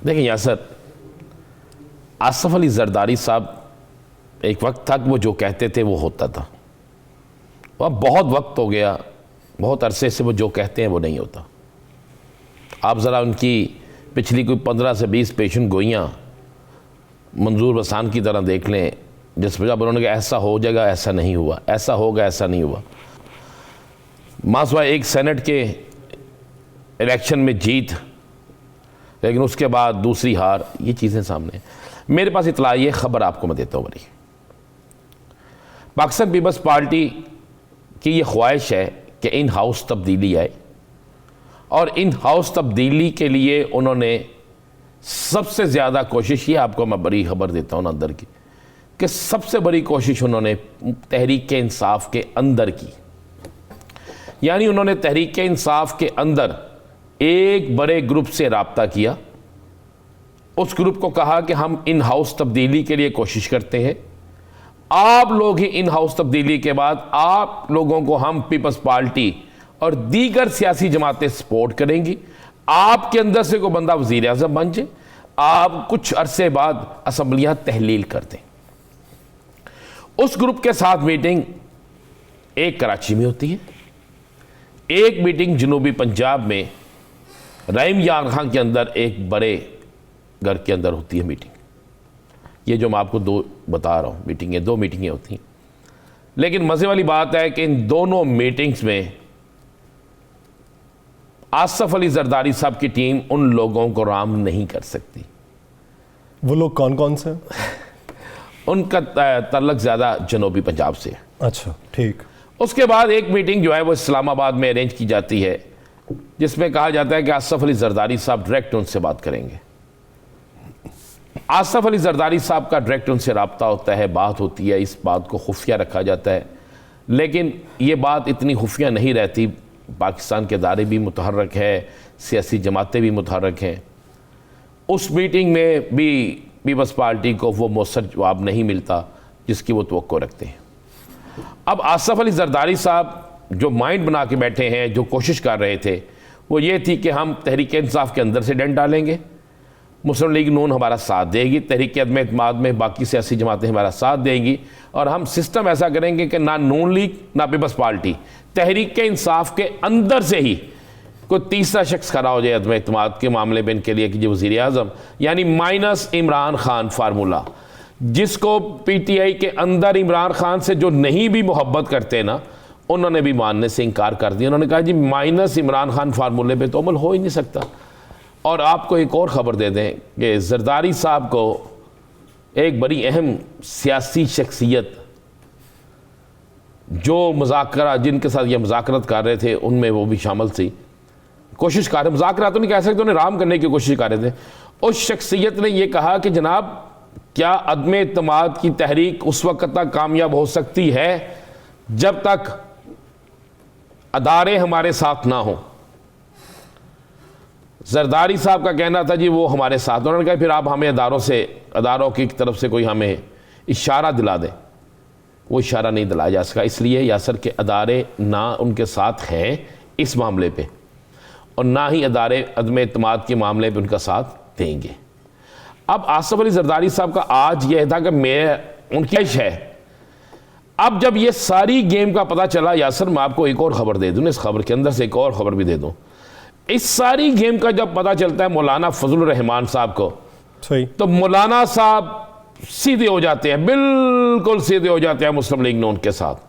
دیکھیں یاسر، آصف علی زرداری صاحب ایک وقت تک وہ جو کہتے تھے وہ ہوتا تھا، اب بہت وقت ہو گیا، بہت عرصے سے وہ جو کہتے ہیں وہ نہیں ہوتا۔ آپ ذرا ان کی پچھلی کوئی 15 سے 20 پیشن گوئیاں منظور بسان کی طرح دیکھ لیں، جس وجہ پر انہوں نے کہا ایسا ہو جائے گا، ایسا نہیں ہوا، ایسا ہوگا، ایسا نہیں ہوا۔ ماسوائے ایک سینٹ کے الیکشن میں جیت، لیکن اس کے بعد دوسری ہار، یہ چیزیں سامنے ہیں۔ میرے پاس اطلاع یہ خبر آپ کو میں دیتا ہوں بڑی، پاکستان پیپلز پارٹی کی یہ خواہش ہے کہ ان ہاؤس تبدیلی آئے، اور ان ہاؤس تبدیلی کے لیے انہوں نے سب سے زیادہ کوشش، یہ آپ کو میں بڑی خبر دیتا ہوں اندر کی، کہ سب سے بڑی کوشش انہوں نے تحریک انصاف کے اندر کی، یعنی انہوں نے تحریک انصاف کے اندر ایک بڑے گروپ سے رابطہ کیا، اس گروپ کو کہا کہ ہم ان ہاؤس تبدیلی کے لیے کوشش کرتے ہیں، آپ لوگ ہی ان ہاؤس تبدیلی کے بعد آپ لوگوں کو ہم پیپلز پارٹی اور دیگر سیاسی جماعتیں سپورٹ کریں گی، آپ کے اندر سے کوئی بندہ وزیر اعظم بن جائے، آپ کچھ عرصے بعد اسمبلیاں تحلیل کر دیں۔ اس گروپ کے ساتھ میٹنگ ایک کراچی میں ہوتی ہے، ایک میٹنگ جنوبی پنجاب میں رحیم یار خان کے اندر ایک بڑے گھر کے اندر ہوتی ہے میٹنگ۔ یہ جو میں آپ کو دو بتا رہا ہوں میٹنگیں، دو میٹنگیں ہوتی ہیں، لیکن مزے والی بات ہے کہ ان دونوں میٹنگز میں آصف علی زرداری صاحب کی ٹیم ان لوگوں کو رام نہیں کر سکتی۔ وہ لوگ کون کون سے؟ ان کا تعلق زیادہ جنوبی پنجاب سے ہے۔ اچھا ٹھیک۔ اس کے بعد ایک میٹنگ جو ہے وہ اسلام آباد میں ارینج کی جاتی ہے، جس میں کہا جاتا ہے کہ آصف علی زرداری صاحب ڈائریکٹ ان سے بات کریں گے۔ آصف علی زرداری صاحب کا ڈائریکٹ ان سے رابطہ ہوتا ہے، بات ہوتی ہے، اس بات کو خفیہ رکھا جاتا ہے، لیکن یہ بات اتنی خفیہ نہیں رہتی، پاکستان کے ادارے بھی متحرک ہے، سیاسی جماعتیں بھی متحرک ہیں۔ اس میٹنگ میں بھی پیپلز پارٹی کو وہ مؤثر جواب نہیں ملتا جس کی وہ توقع رکھتے ہیں۔ اب آصف علی زرداری صاحب جو مائنڈ بنا کے بیٹھے ہیں، جو کوشش کر رہے تھے، وہ یہ تھی کہ ہم تحریک انصاف کے اندر سے ڈنڈ ڈالیں گے، مسلم لیگ نون ہمارا ساتھ دے گی، تحریک عدم اعتماد میں باقی سیاسی جماعتیں ہمارا ساتھ دیں گی، اور ہم سسٹم ایسا کریں گے کہ نہ نون لیگ نہ پیپلز پارٹی، تحریک انصاف کے اندر سے ہی کوئی تیسرا شخص کھڑا ہو جائے عدم اعتماد کے معاملے میں ان کے لیے کہ جو وزیر اعظم، یعنی مائنس عمران خان فارمولہ، جس کو پی ٹی آئی کے اندر عمران خان سے جو نہیں بھی محبت کرتے نا، انہوں نے بھی ماننے سے انکار کر دیا۔ انہوں نے کہا جی مائنس عمران خان فارمولے پہ تو عمل ہو ہی نہیں سکتا۔ اور آپ کو ایک اور خبر دے دیں کہ زرداری صاحب کو ایک بڑی اہم سیاسی شخصیت جو مذاکرہ، جن کے ساتھ یہ مذاکرات کر رہے تھے، ان میں وہ بھی شامل تھی، کوشش کر رہے، مذاکرات تو نہیں کہہ سکتے، انہیں رام کرنے کی کوشش کر رہے تھے۔ اس شخصیت نے یہ کہا کہ جناب کیا عدم اعتماد کی تحریک اس وقت تک کامیاب ہو سکتی ہے جب تک ادارے ہمارے ساتھ نہ ہوں؟ زرداری صاحب کا کہنا تھا جی وہ ہمارے ساتھ، انہوں نے کہا پھر آپ ہمیں اداروں کی طرف سے کوئی ہمیں اشارہ دلا دیں۔ وہ اشارہ نہیں دلایا جا سکا، اس لیے یاسر کے ادارے نہ ان کے ساتھ ہیں اس معاملے پہ، اور نہ ہی ادارے عدم اعتماد کے معاملے پہ ان کا ساتھ دیں گے۔ اب آصف علی زرداری صاحب کا آج یہ تھا کہ ان کی خواہش ہے، اب جب یہ ساری گیم کا پتہ چلا، یاسر میں آپ کو ایک اور خبر دے دوں، اس خبر کے اندر سے ایک اور خبر بھی دے دوں، اس ساری گیم کا جب پتہ چلتا ہے مولانا فضل الرحمان صاحب کو، تو مولانا صاحب سیدھے ہو جاتے ہیں، بالکل سیدھے ہو جاتے ہیں مسلم لیگ نون کے ساتھ،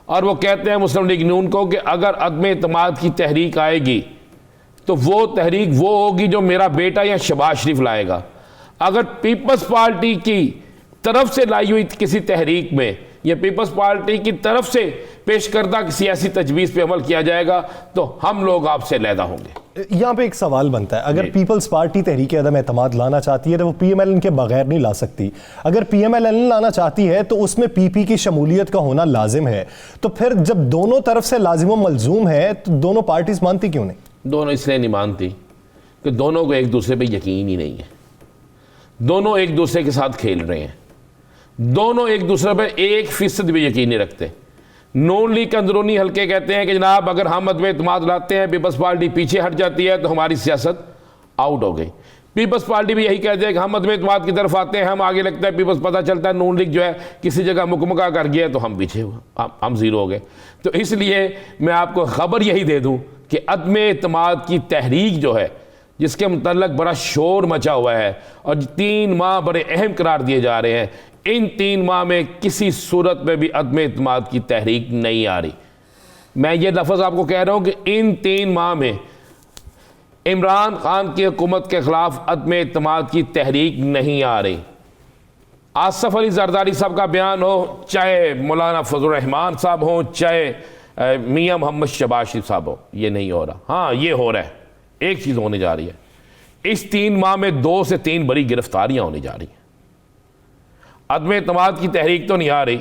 اور وہ کہتے ہیں مسلم لیگ نون کو کہ اگر عدم اعتماد کی تحریک آئے گی تو وہ تحریک وہ ہوگی جو میرا بیٹا یا شہباز شریف لائے گا، اگر پیپلز پارٹی کی طرف سے لائی ہوئی کسی تحریک میں یا پیپلز پارٹی کی طرف سے پیش کردہ سیاسی تجویز پہ عمل کیا جائے گا تو ہم لوگ آپ سے علیحدہ ہوں گے۔ یہاں پہ ایک سوال بنتا ہے، اگر پیپلز پارٹی تحریک عدم اعتماد لانا چاہتی ہے تو وہ پی ایم ایل این کے بغیر نہیں لا سکتی، اگر پی ایم ایل این لانا چاہتی ہے تو اس میں پی پی کی شمولیت کا ہونا لازم ہے، تو پھر جب دونوں طرف سے لازم و ملزوم ہے تو دونوں پارٹیز مانتی کیوں نہیں؟ دونوں اس لیے نہیں مانتی کہ دونوں کو ایک دوسرے پہ یقین ہی نہیں ہے، دونوں ایک دوسرے کے ساتھ کھیل رہے ہیں، دونوں ایک دوسرے پہ 1% بھی یقین نہیں رکھتے۔ نون لیگ کے اندرونی حلقے کہتے ہیں کہ جناب اگر ہم عدم اعتماد لاتے ہیں، پیپلز پارٹی پیچھے ہٹ جاتی ہے تو ہماری سیاست آؤٹ ہو گئی۔ پیپلز پارٹی بھی یہی کہتے ہیں کہ ہم عدم اعتماد کی طرف آتے ہیں, ہم آگے لگتا ہے پیپلز, پتہ چلتا ہے نون لیگ جو ہے کسی جگہ مکمکہ کر گیا تو ہم پیچھے ہم زیرو ہو گئے. تو اس لیے میں آپ کو خبر یہی دے دوں کہ عدم اعتماد کی تحریک جو ہے, جس کے متعلق بڑا شور مچا ہوا ہے اور 3 ماہ بڑے اہم قرار دیے جا رہے ہیں, ان 3 ماہ میں کسی صورت میں بھی عدم اعتماد کی تحریک نہیں آ رہی. میں یہ لفظ آپ کو کہہ رہا ہوں کہ ان 3 ماہ میں عمران خان کی حکومت کے خلاف عدم اعتماد کی تحریک نہیں آ رہی. آصف علی زرداری صاحب کا بیان ہو, چاہے مولانا فضل الرحمان صاحب ہوں, چاہے میاں محمد شہباز شریف صاحب ہو, یہ نہیں ہو رہا. ہاں یہ ہو رہا ہے, ایک چیز ہونے جا رہی ہے, اس 3 ماہ میں 2 سے 3 بڑی گرفتاریاں ہونے جا رہی ہیں. عدم اعتماد کی تحریک تو نہیں آ رہی,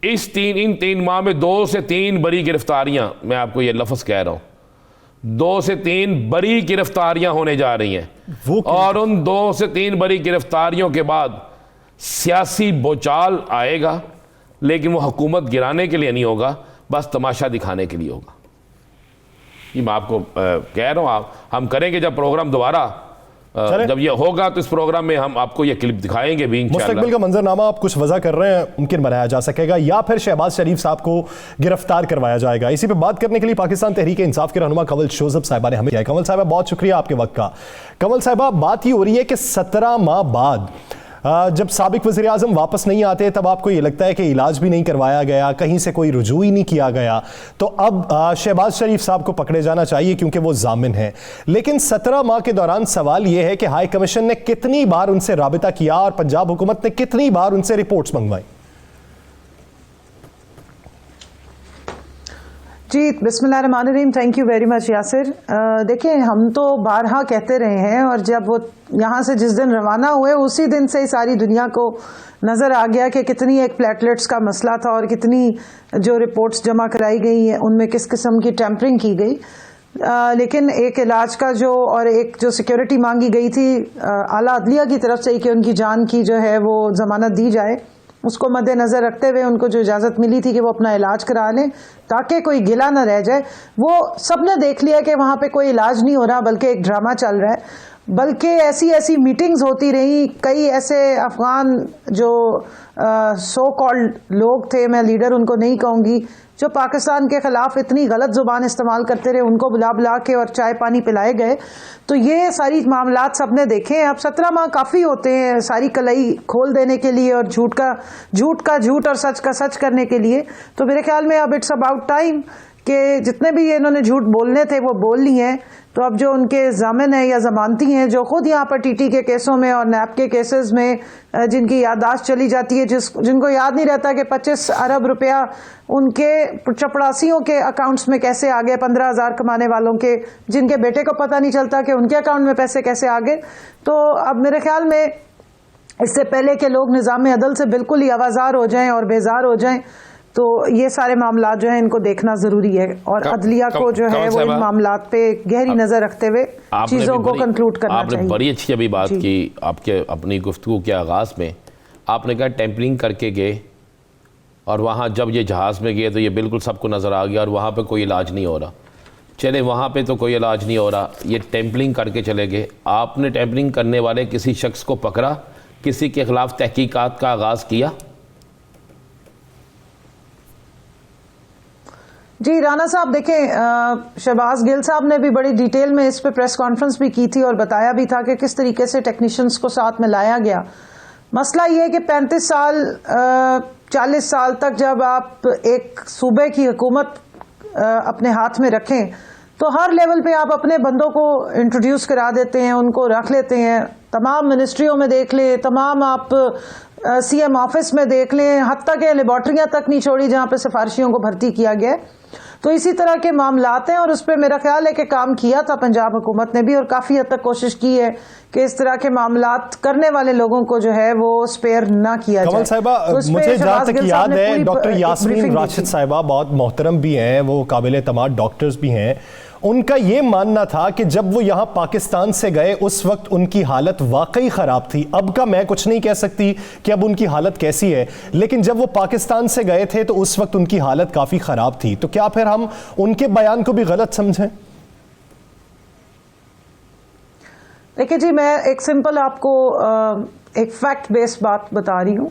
ان 3 ماہ میں 2 سے 3 بڑی گرفتاریاں, میں آپ کو یہ لفظ کہہ رہا ہوں, 2 سے 3 بڑی گرفتاریاں ہونے جا رہی ہیں. اور ان 2 سے 3 بڑی گرفتاریوں کے بعد سیاسی بوچال آئے گا, لیکن وہ حکومت گرانے کے لیے نہیں ہوگا, بس تماشا دکھانے کے لیے ہوگا. یہ میں آپ کو کہہ رہا ہوں, ہم کریں گے جب پروگرام دوبارہ جب یہ ہوگا تو اس پروگرام میں ہم آپ کو یہ کلپ دکھائیں گے بھی انشاءاللہ. مستقبل کا منظرنامہ آپ کچھ وضع کر رہے ہیں, ممکن بنایا جا سکے گا یا پھر شہباز شریف صاحب کو گرفتار کروایا جائے گا. اسی پہ بات کرنے کے لیے پاکستان تحریک انصاف کے رہنما کنول شوذب صاحبہ نے ہمیں کیا ہے. کنول صاحبہ بہت شکریہ آپ کے وقت کا. کنول صاحبہ بات یہ ہو رہی ہے کہ 17 ماہ بعد جب سابق وزیر اعظم واپس نہیں آتے تب آپ کو یہ لگتا ہے کہ علاج بھی نہیں کروایا گیا, کہیں سے کوئی رجوع ہی نہیں کیا گیا, تو اب شہباز شریف صاحب کو پکڑے جانا چاہیے کیونکہ وہ ضامن ہیں. لیکن 17 ماہ کے دوران سوال یہ ہے کہ ہائی کمیشن نے کتنی بار ان سے رابطہ کیا اور پنجاب حکومت نے کتنی بار ان سے رپورٹس منگوائی؟ جی بسم اللہ الرحمن الرحیم. Thank you very much Yasir. دیکھیں ہم تو بارہا کہتے رہے ہیں, اور جب وہ یہاں سے جس دن روانہ ہوئے اسی دن سے ساری دنیا کو نظر آ گیا کہ کتنی ایک پلیٹلیٹس کا مسئلہ تھا اور کتنی جو رپورٹس جمع کرائی گئی ہیں ان میں کس قسم کی ٹیمپرنگ کی گئی. لیکن ایک علاج کا جو اور ایک جو سیکیورٹی مانگی گئی تھی اعلیٰ عدلیہ کی طرف سے کہ ان کی جان کی جو ہے وہ ضمانت دی جائے, اس کو مد نظر رکھتے ہوئے ان کو جو اجازت ملی تھی کہ وہ اپنا علاج کرا لیں تاکہ کوئی گلا نہ رہ جائے, وہ سب نے دیکھ لیا کہ وہاں پہ کوئی علاج نہیں ہو رہا بلکہ ایک ڈرامہ چل رہا ہے. بلکہ ایسی میٹنگز ہوتی رہیں, کئی ایسے افغان جو سو کالڈ لوگ تھے, میں لیڈر ان کو نہیں کہوں گی, جو پاکستان کے خلاف اتنی غلط زبان استعمال کرتے رہے, ان کو بلا کے اور چائے پانی پلائے گئے. تو یہ ساری معاملات سب نے دیکھے. اب 17 ماہ کافی ہوتے ہیں ساری کلائی کھول دینے کے لیے اور جھوٹ کا جھوٹ اور سچ کا سچ کرنے کے لیے. تو میرے خیال میں اب اٹس اباؤٹ ٹائم کہ جتنے بھی انہوں نے جھوٹ بولنے تھے وہ بول لی ہیں. تو اب جو ان کے ضامن ہیں یا ضمانتی ہیں جو خود یہاں پر ٹی ٹی کے کیسوں میں اور نیب کے کیسز میں جن کی یادداشت چلی جاتی ہے, جن کو یاد نہیں رہتا کہ 25 ارب روپیہ ان کے چپڑاسیوں کے اکاؤنٹس میں کیسے آ گئے, 15,000 کمانے والوں کے, جن کے بیٹے کو پتہ نہیں چلتا کہ ان کے اکاؤنٹ میں پیسے کیسے آ گئے. تو اب میرے خیال میں اس سے پہلے کہ لوگ نظام عدل سے بالکل ہی آوازار ہو جائیں اور بیزار ہو جائیں, تو یہ سارے معاملات جو ہیں ان کو دیکھنا ضروری ہے, اور عدلیہ کو جو ہے وہ ان معاملات پہ گہری نظر رکھتے ہوئے چیزوں کو کنکلوڈ کرنا چاہیے. آپ نے بڑی اچھی ابھی بات کی آپ کے اپنی گفتگو کے آغاز میں. آپ نے کہا ٹیمپرنگ کر کے گئے اور وہاں جب یہ جہاز میں گئے تو یہ بالکل سب کو نظر آ گیا اور وہاں پہ کوئی علاج نہیں ہو رہا. چلے وہاں پہ تو کوئی علاج نہیں ہو رہا, یہ ٹیمپرنگ کر کے چلے گئے. آپ نے ٹیمپرنگ کرنے والے کسی شخص کو پکڑا, کسی کے خلاف تحقیقات کا آغاز کیا؟ جی رانا صاحب دیکھیں, شہباز گل صاحب نے بھی بڑی ڈیٹیل میں اس پہ پریس کانفرنس بھی کی تھی اور بتایا بھی تھا کہ کس طریقے سے ٹیکنیشینز کو ساتھ میں لایا گیا. مسئلہ یہ ہے کہ 35 سال 40 سال تک جب آپ ایک صوبے کی حکومت اپنے ہاتھ میں رکھیں تو ہر لیول پہ آپ اپنے بندوں کو انٹروڈیوس کرا دیتے ہیں, ان کو رکھ لیتے ہیں. تمام منسٹریوں میں دیکھ لیں, تمام آپ سی ایم آفس میں دیکھ لیں, حتیٰ کہ لیبارٹریاں تک نہیں چھوڑی جہاں پہ سفارشیوں کو بھرتی کیا گیا. تو اسی طرح کے معاملات ہیں اور اس پہ میرا خیال ہے کہ کام کیا تھا پنجاب حکومت نے بھی, اور کافی حد تک کوشش کی ہے کہ اس طرح کے معاملات کرنے والے لوگوں کو جو ہے وہ سپیئر نہ کیا جائے. کنول صاحبہ مجھے جہاں تک یاد ہے ڈاکٹر یاسمین راشد صاحبہ بہت محترم بھی ہیں, وہ قابل اعتماد ڈاکٹرز بھی ہیں, ان کا یہ ماننا تھا کہ جب وہ یہاں پاکستان سے گئے اس وقت ان کی حالت واقعی خراب تھی. اب کا میں کچھ نہیں کہہ سکتی کہ اب ان کی حالت کیسی ہے, لیکن جب وہ پاکستان سے گئے تھے تو اس وقت ان کی حالت کافی خراب تھی. تو کیا پھر ہم ان کے بیان کو بھی غلط سمجھیں؟ دیکھیے جی، میں ایک سمپل آپ کو ایک فیکٹ بیسڈ بات بتا رہی ہوں.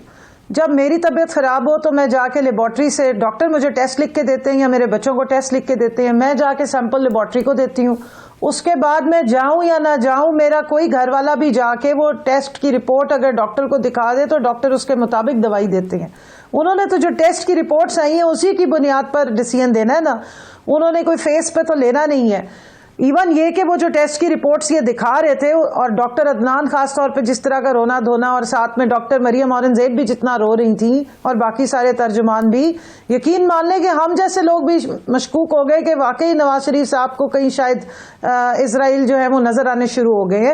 جب میری طبیعت خراب ہو تو میں جا کے لیبارٹری سے، ڈاکٹر مجھے ٹیسٹ لکھ کے دیتے ہیں یا میرے بچوں کو ٹیسٹ لکھ کے دیتے ہیں، میں جا کے سیمپل لیبارٹری کو دیتی ہوں. اس کے بعد میں جاؤں یا نہ جاؤں، میرا کوئی گھر والا بھی جا کے وہ ٹیسٹ کی رپورٹ اگر ڈاکٹر کو دکھا دے تو ڈاکٹر اس کے مطابق دوائی دیتے ہیں. انہوں نے تو جو ٹیسٹ کی رپورٹس آئی ہیں اسی کی بنیاد پر ڈیسیژن دینا ہے نا. انہوں نے کوئی فیس پہ تو لینا نہیں ہے. ایون یہ کہ وہ جو ٹیسٹ کی رپورٹس یہ دکھا رہے تھے، اور ڈاکٹر عدنان خاص طور پہ جس طرح کا رونا دھونا، اور ساتھ میں ڈاکٹر مریم اورنگزیب بھی جتنا رو رہی تھیں، اور باقی سارے ترجمان بھی، یقین مان لیں کہ ہم جیسے لوگ بھی مشکوک ہو گئے کہ واقعی نواز شریف صاحب کو کہیں شاید اسرائیل جو ہے وہ نظر آنے شروع ہو گئے ہیں.